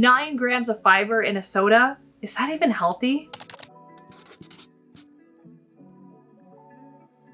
9 grams of fiber in a soda? Is that even healthy?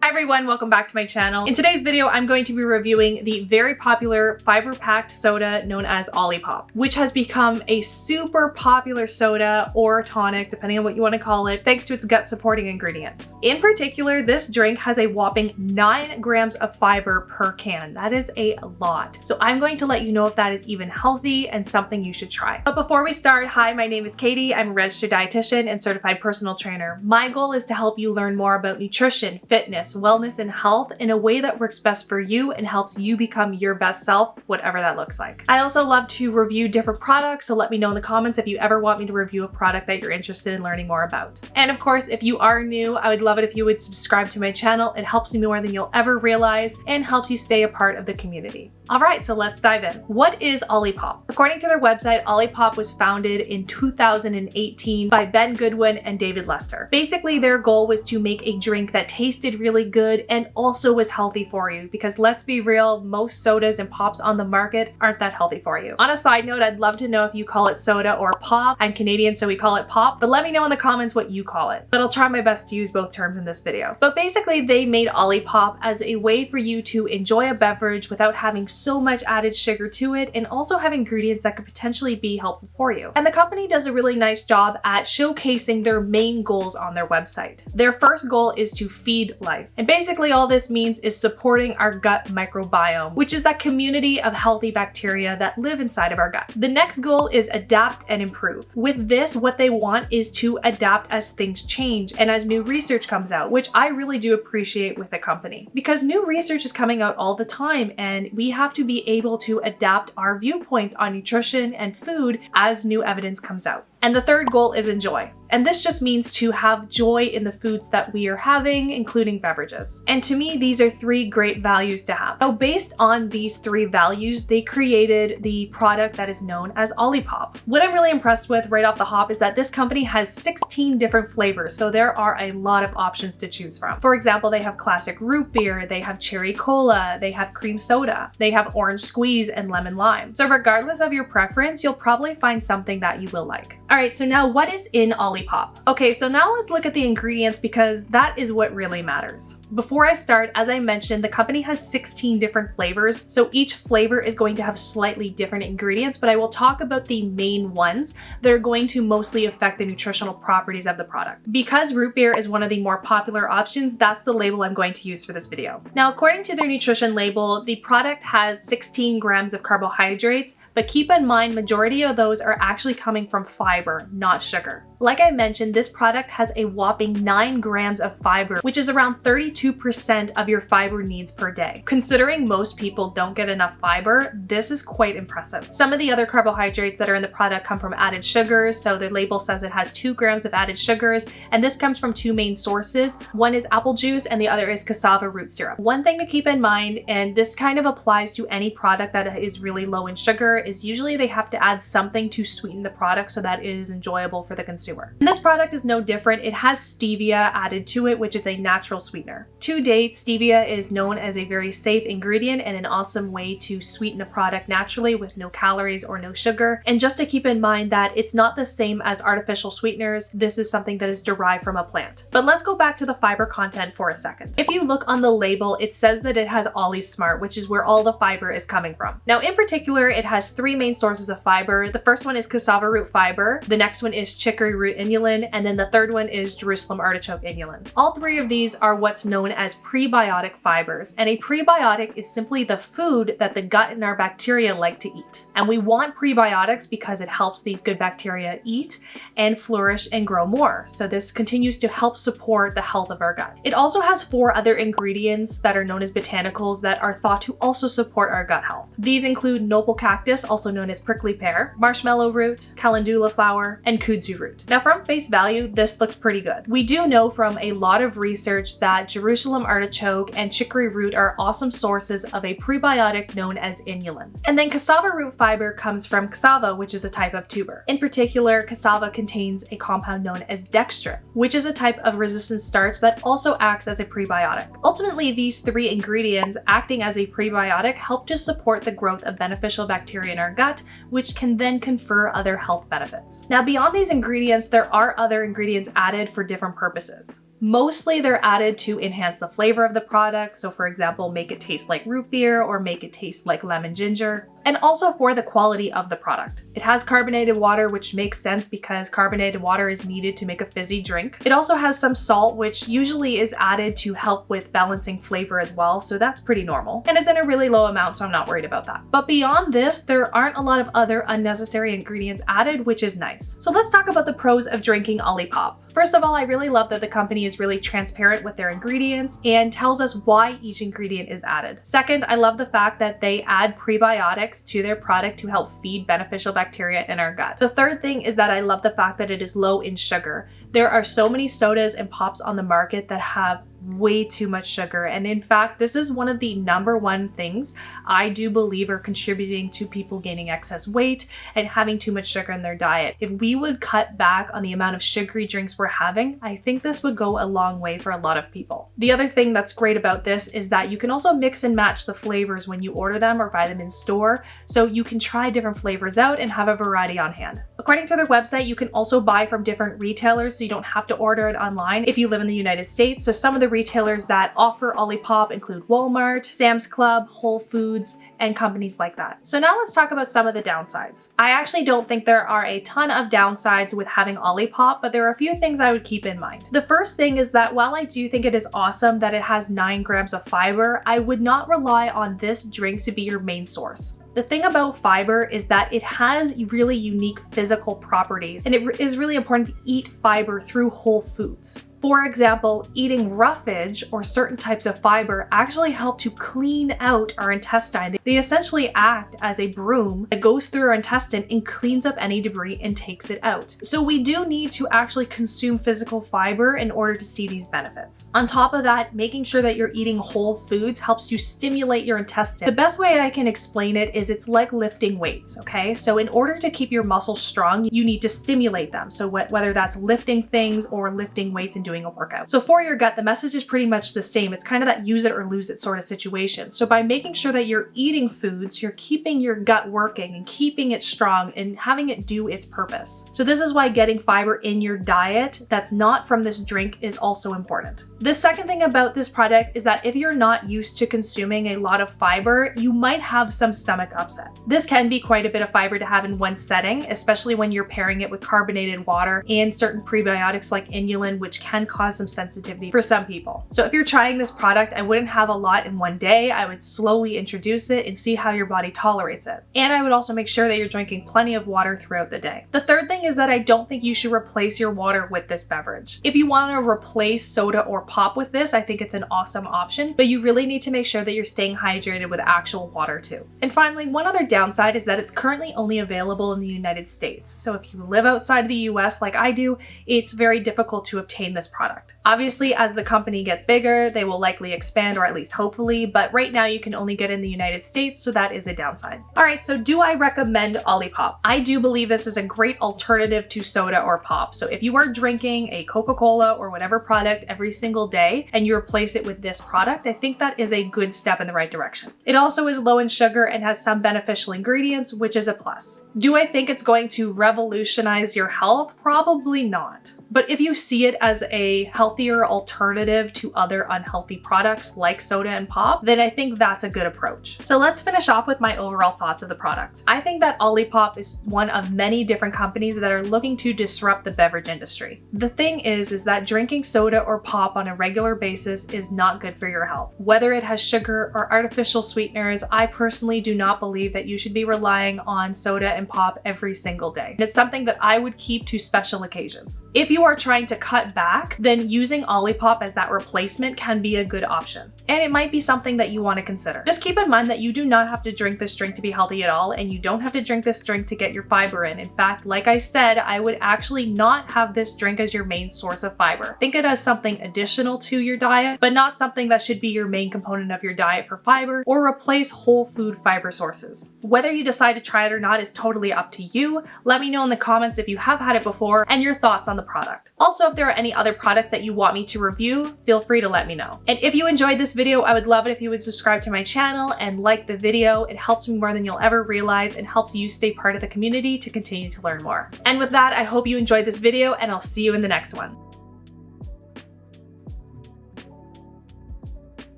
Hi everyone, welcome back to my channel. In today's video, I'm going to be reviewing the very popular fiber-packed soda known as OLIPOP, which has become a super popular soda or tonic, depending on what you want to call it, thanks to its gut-supporting ingredients. In particular, this drink has a whopping 9 grams of fiber per can. That is a lot. So I'm going to let you know if that is even healthy and something you should try. But before we start, hi, my name is Katey. I'm a registered dietitian and certified personal trainer. My goal is to help you learn more about nutrition, fitness, wellness, and health in a way that works best for you and helps you become your best self, whatever that looks like. I also love to review different products, so let me know in the comments if you ever want me to review a product that you're interested in learning more about. And of course, if you are new, I would love it if you would subscribe to my channel. It helps me more than you'll ever realize and helps you stay a part of the community. All right, so let's dive in. What is OLIPOP? According to their website, OLIPOP was founded in 2018 by Ben Goodwin and David Lester. Basically, their goal was to make a drink that tasted really good and also was healthy for you, because let's be real, most sodas and pops on the market aren't that healthy for you. On a side note, I'd love to know if you call it soda or pop. I'm Canadian, so we call it pop, but let me know in the comments what you call it. But I'll try my best to use both terms in this video. But basically, they made OLIPOP as a way for you to enjoy a beverage without having so much added sugar to it, and also have ingredients that could potentially be helpful for you. And the company does a really nice job at showcasing their main goals on their website. Their first goal is to feed life. And basically all this means is supporting our gut microbiome, which is that community of healthy bacteria that live inside of our gut. The next goal is adapt and improve. With this, what they want is to adapt as things change and as new research comes out, which I really do appreciate with the company, because new research is coming out all the time and we have to be able to adapt our viewpoints on nutrition and food as new evidence comes out. And the third goal is enjoy. And this just means to have joy in the foods that we are having, including beverages. And to me, these are 3 great values to have. So based on these 3 values, they created the product that is known as OLIPOP. What I'm really impressed with right off the hop is that this company has 16 different flavors, so there are a lot of options to choose from. For example, they have classic root beer, they have cherry cola, they have cream soda, they have orange squeeze and lemon lime. So regardless of your preference, you'll probably find something that you will like. All right, so now what is in OLIPOP? Okay, so now let's look at the ingredients, because that is what really matters. Before I start, as I mentioned, the company has 16 different flavors, so each flavor is going to have slightly different ingredients, but I will talk about the main ones that are going to mostly affect the nutritional properties of the product. Because root beer is one of the more popular options, that's the label I'm going to use for this video. Now, according to their nutrition label, the product has 16 grams of carbohydrates, but keep in mind, majority of those are actually coming from fiber, not sugar. Like I mentioned, this product has a whopping 9 grams of fiber, which is around 32% of your fiber needs per day. Considering most people don't get enough fiber, this is quite impressive. Some of the other carbohydrates that are in the product come from added sugars, so the label says it has 2 grams of added sugars, and this comes from 2 main sources. One is apple juice and the other is cassava root syrup. One thing to keep in mind, and this kind of applies to any product that is really low in sugar, is usually they have to add something to sweeten the product so that it is enjoyable for the consumer. And this product is no different. It has stevia added to it, which is a natural sweetener. To date, stevia is known as a very safe ingredient and an awesome way to sweeten a product naturally with no calories or no sugar. And just to keep in mind that it's not the same as artificial sweeteners, this is something that is derived from a plant. But let's go back to the fiber content for a second. If you look on the label, it says that it has OliSmart, which is where all the fiber is coming from. Now, in particular, it has 3 main sources of fiber. The first one is cassava root fiber, the next one is chicory root inulin, and then the third one is Jerusalem artichoke inulin. All 3 of these are what's known as prebiotic fibers, and a prebiotic is simply the food that the gut and our bacteria like to eat. And we want prebiotics because it helps these good bacteria eat and flourish and grow more. So this continues to help support the health of our gut. It also has 4 other ingredients that are known as botanicals that are thought to also support our gut health. These include noble cactus, also known as prickly pear, marshmallow root, calendula flower, and kudzu root. product. Now from face value, this looks pretty good. We do know from a lot of research that Jerusalem artichoke and chicory root are awesome sources of a prebiotic known as inulin. And then cassava root fiber comes from cassava, which is a type of tuber. In particular, cassava contains a compound known as dextrin, which is a type of resistant starch that also acts as a prebiotic. Ultimately, these three ingredients acting as a prebiotic help to support the growth of beneficial bacteria in our gut, which can then confer other health benefits. Now, beyond these ingredients, there are other ingredients added for different purposes. Mostly they're added to enhance the flavor of the product, so for example, make it taste like root beer or make it taste like lemon ginger, and also for the quality of the product. It has carbonated water, which makes sense because carbonated water is needed to make a fizzy drink. It also has some salt, which usually is added to help with balancing flavor as well, so that's pretty normal. And it's in a really low amount, so I'm not worried about that. But beyond this, there aren't a lot of other unnecessary ingredients added, which is nice. So let's talk about the pros of drinking OLIPOP. First of all, I really love that the company is really transparent with their ingredients and tells us why each ingredient is added. Second, I love the fact that they add prebiotics to their product to help feed beneficial bacteria in our gut. The third thing is that I love the fact that it is low in sugar. There are so many sodas and pops on the market that have way too much sugar, and in fact this is one of the #1 things I do believe are contributing to people gaining excess weight and having too much sugar in their diet. If we would cut back on the amount of sugary drinks we're having, I think this would go a long way for a lot of people. The other thing that's great about this is that you can also mix and match the flavors when you order them or buy them in store, so you can try different flavors out and have a variety on hand. According to their website, you can also buy from different retailers, so you don't have to order it online if you live in the United States. So some of the retailers that offer OLIPOP include Walmart, Sam's Club, Whole Foods, and companies like that. So now let's talk about some of the downsides. I actually don't think there are a ton of downsides with having OLIPOP, but there are a few things I would keep in mind. The first thing is that while I do think it is awesome that it has 9 grams of fiber, I would not rely on this drink to be your main source. The thing about fiber is that it has really unique physical properties, and it is really important to eat fiber through whole foods. For example, eating roughage or certain types of fiber actually help to clean out our intestine. They essentially act as a broom that goes through our intestine and cleans up any debris and takes it out. So we do need to actually consume physical fiber in order to see these benefits. On top of that, making sure that you're eating whole foods helps to stimulate your intestine. The best way I can explain it is it's like lifting weights, okay? So in order to keep your muscles strong, you need to stimulate them. So whether that's lifting things or lifting weights and doing a workout. So for your gut, the message is pretty much the same. It's kind of that use it or lose it sort of situation. So by making sure that you're eating foods, you're keeping your gut working and keeping it strong and having it do its purpose. So this is why getting fiber in your diet that's not from this drink is also important. The second thing about this product is that if you're not used to consuming a lot of fiber, you might have some stomach upset. This can be quite a bit of fiber to have in one setting, especially when you're pairing it with carbonated water and certain prebiotics like inulin, which can cause some sensitivity for some people. So if you're trying this product, I wouldn't have a lot in one day. I would slowly introduce it and see how your body tolerates it. And I would also make sure that you're drinking plenty of water throughout the day. The third thing is that I don't think you should replace your water with this beverage. If you want to replace soda or pop with this, I think it's an awesome option, but you really need to make sure that you're staying hydrated with actual water too. And finally, one other downside is that it's currently only available in the United States. So if you live outside of the US like I do, it's very difficult to obtain this product. Obviously, as the company gets bigger, they will likely expand, or at least hopefully, but right now you can only get in the United States, so that is a downside. All right, so do I recommend OLIPOP? I do believe this is a great alternative to soda or pop. So if you are drinking a Coca-Cola or whatever product every single day and you replace it with this product, I think that is a good step in the right direction. It also is low in sugar and has some beneficial ingredients, which is a plus. Do I think it's going to revolutionize your health? Probably not. But if you see it as a healthier alternative to other unhealthy products like soda and pop, then I think that's a good approach. So let's finish off with my overall thoughts of the product. I think that OLIPOP is one of many different companies that are looking to disrupt the beverage industry. The thing is that drinking soda or pop on a regular basis is not good for your health. Whether it has sugar or artificial sweeteners, I personally do not believe that you should be relying on soda and pop every single day. It's something that I would keep to special occasions. If you are trying to cut back snack, then using OLIPOP as that replacement can be a good option. And it might be something that you want to consider. Just keep in mind that you do not have to drink this drink to be healthy at all, and you don't have to drink this drink to get your fiber in. In fact, like I said, I would actually not have this drink as your main source of fiber. Think it as something additional to your diet, but not something that should be your main component of your diet for fiber or replace whole food fiber sources. Whether you decide to try it or not is totally up to you. Let me know in the comments if you have had it before and your thoughts on the product. Also, if there are any other products that you want me to review, feel free to let me know. And if you enjoyed this video, I would love it if you would subscribe to my channel and like the video. It helps me more than you'll ever realize and helps you stay part of the community to continue to learn more. And with that, I hope you enjoyed this video and I'll see you in the next one.